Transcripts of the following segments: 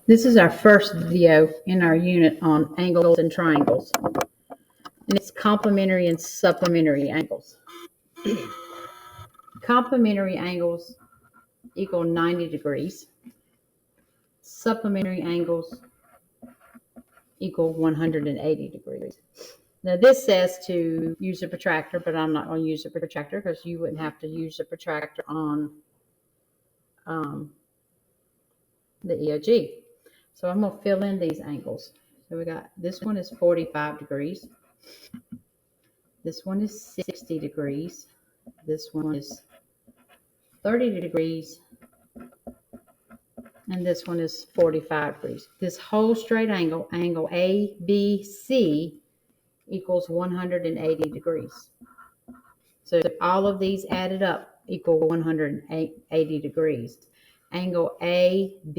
This is our first video in our unit on angles and triangles. And it's complementary and supplementary angles. Complementary angles equal 90 degrees. Supplementary angles equal 180 degrees. Now this says to use a protractor, but I'm not going to use a protractor because you wouldn't have to use a protractor on the EOG. So I'm going to fill in these angles. So we got, this one is 45 degrees. This one is 60 degrees. This one is 30 degrees. And this one is 45 degrees. This whole straight angle, angle ABC, equals 180 degrees. So all of these added up equal 180 degrees. Angle ABD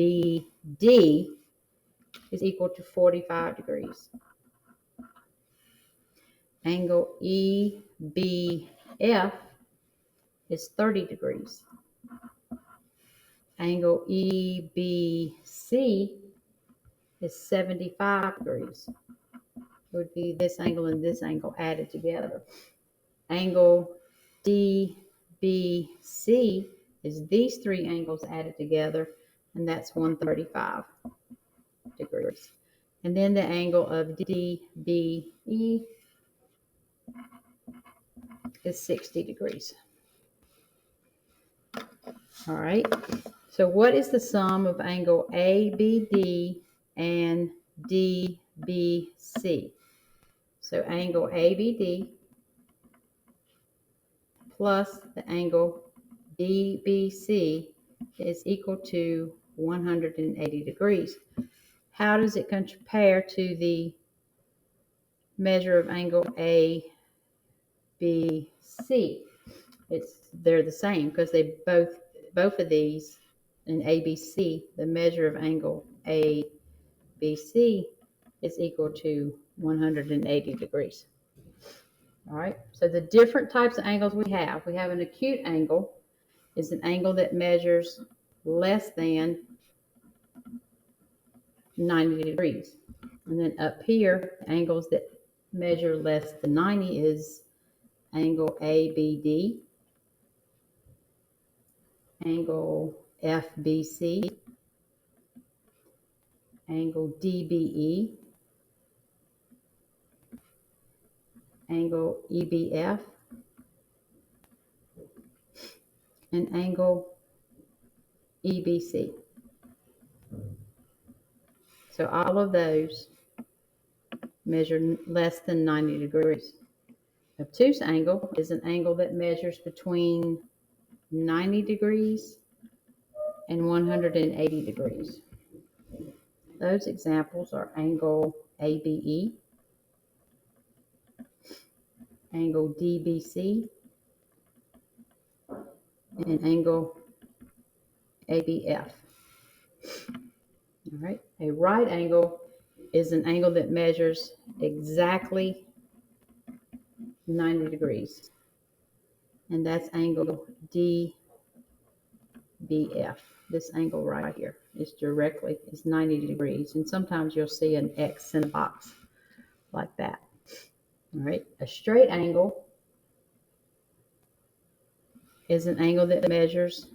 is equal to 45 degrees. Angle EBF is 30 degrees. Angle EBC is 75 degrees. It would be this angle and this angle added together. Angle DBC is these three angles added together, and that's 135 degrees. And then the angle of DBE is 60 degrees. All right. So what is the sum of angle ABD and DBC? So angle ABD plus the angle DBC is equal to 180 degrees. How does it compare to the measure of angle ABC? They're the same because they both of these in ABC, the measure of angle ABC is equal to 180 degrees. All right, so the different types of angles we have an acute angle is an angle that measures less than 90 degrees. And then up here, angles that measure less than 90 is angle ABD, angle FBC, angle DBE, angle EBF, and angle EBC. So all of those measure less than 90 degrees. Obtuse angle is an angle that measures between 90 degrees and 180 degrees. Those examples are angle ABE, angle DBC, and angle ABF. All right, a right angle is an angle that measures exactly 90 degrees, and that's angle DBF. This angle right here is 90 degrees, and sometimes you'll see an X in a box like that. All right, a straight angle is an angle that measures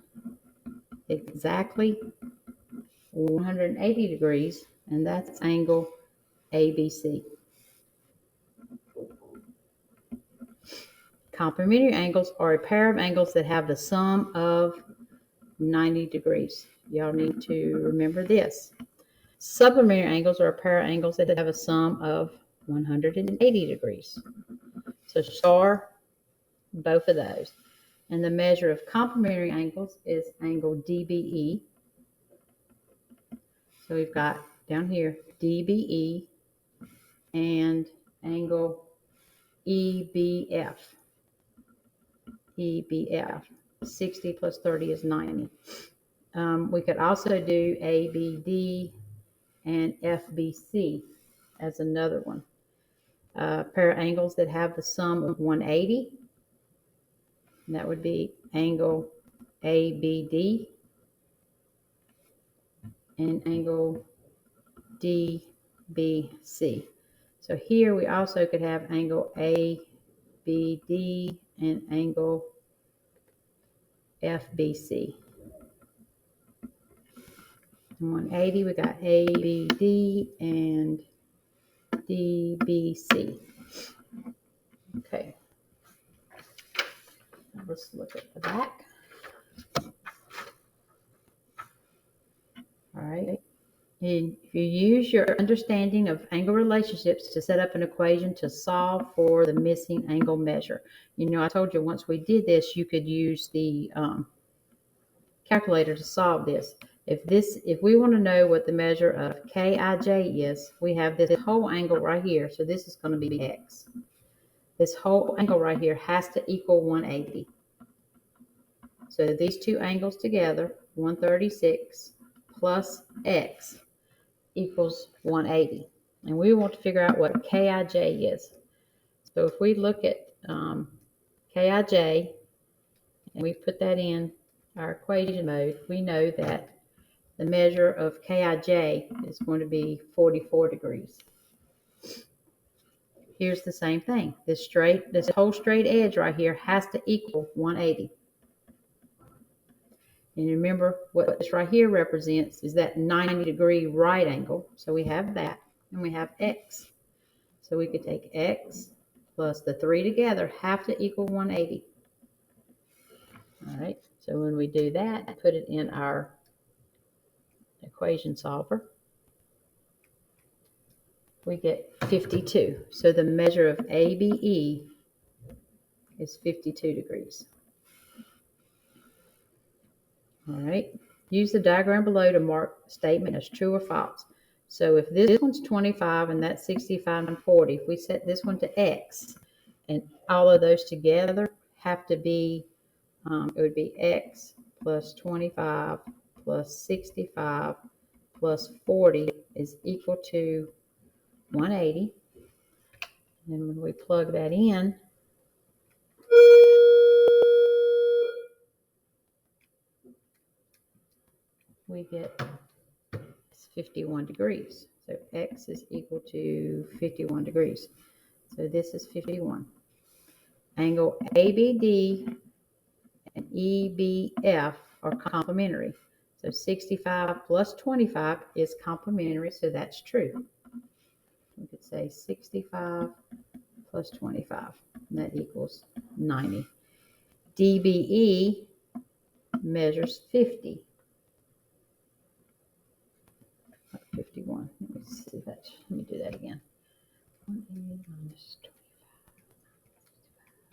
exactly 180 degrees, and that's angle ABC. Complementary angles are a pair of angles that have the sum of 90 degrees. Y'all need to remember this. Supplementary angles are a pair of angles that have a sum of 180 degrees. So star both of those. And the measure of complementary angles is angle DBE. So we've got down here DBE and angle EBF. EBF. 60 plus 30 is 90. We could also do ABD and FBC as another one. Pair of angles that have the sum of 180. And that would be angle ABD and angle DBC. So here we also could have angle ABD and angle FBC. 180, we got ABD and DBC. Okay, let's look at the back. All right. And if you use your understanding of angle relationships to set up an equation to solve for the missing angle measure. You know, I told you once we did this, you could use the calculator to solve this. If we want to know what the measure of Kij is, we have this whole angle right here. So this is going to be x. This whole angle right here has to equal 180. So these two angles together, 136 plus x, equals 180. And we want to figure out what Kij is. So if we look at Kij, and we put that in our equation mode, we know that the measure of Kij is going to be 44 degrees. Here's the same thing. This whole straight edge right here has to equal 180. And remember, what this right here represents is that 90-degree right angle. So we have that, and we have x. So we could take x plus the 3 together have to equal 180. All right, so when we do that, put it in our equation solver, we get 52. So the measure of ABE is 52 degrees. All right, use the diagram below to mark the statement as true or false. So if this one's 25 and that's 65 and 40, if we set this one to x, and all of those together have to be, it would be x plus 25 plus 65 plus 40 is equal to 180. And then when we plug that in, we get 51 degrees. So x is equal to 51 degrees. So this is 51. Angle ABD and EBF are complementary. So 65 plus 25 is complementary, so that's true. We could say 65 plus 25, and that equals 90. DBE measures 50. 51. Let me see that. Let me do that again. 180 minus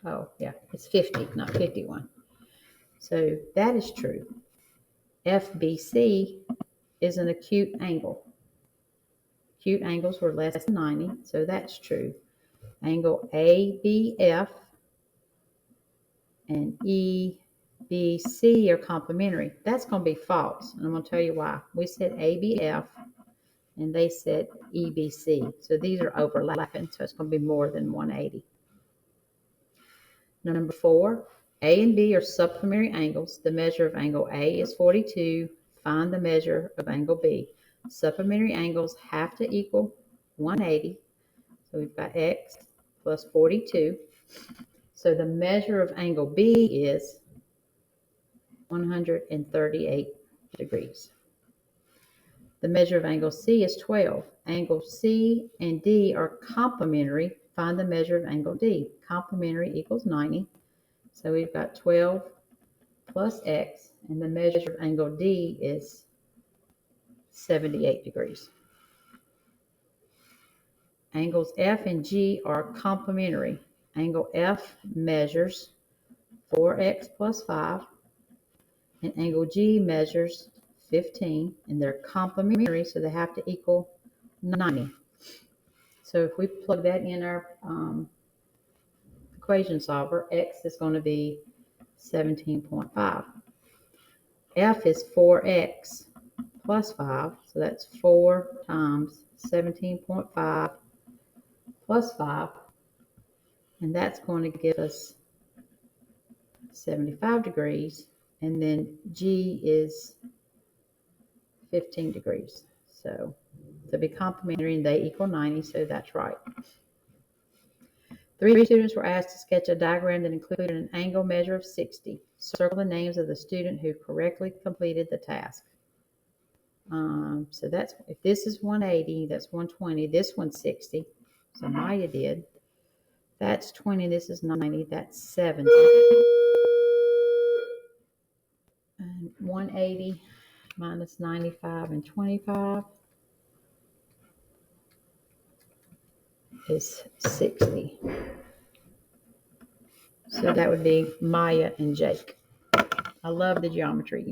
25. Oh, yeah, it's 50, not 51. So that is true. FBC is an acute angle. Acute angles were less than 90, so that's true. Angle ABF and EBC are complementary. That's going to be false, and I'm going to tell you why. We said ABF, and they said EBC. So these are overlapping, so it's going to be more than 180. Number 4, A and B are supplementary angles. The measure of angle A is 42. Find the measure of angle B. Supplementary angles have to equal 180. So we've got x plus 42. So the measure of angle B is 138 degrees. The measure of angle C is 12. Angle C and D are complementary. Find the measure of angle D. Complementary equals 90. So we've got 12 plus x, and the measure of angle D is 78 degrees. Angles F and G are complementary. Angle F measures 4x plus 5, and angle G measures 15, and they're complementary, so they have to equal 90. So if we plug that in our equation solver, x is going to be 17.5. F is 4x plus 5, so that's 4 times 17.5 plus 5, and that's going to give us 75 degrees, and then G is 15 degrees. So to be complementary, and they equal 90, so that's right. 3 students were asked to sketch a diagram that included an angle measure of 60. Circle the names of the student who correctly completed the task. So that's, if this is 180, that's 120. This one's 60. So Maya did. That's 20. This is 90. That's 70. And 180 minus 95 and 25 is 60. So that would be Maya and Jake. I love the geometry unit.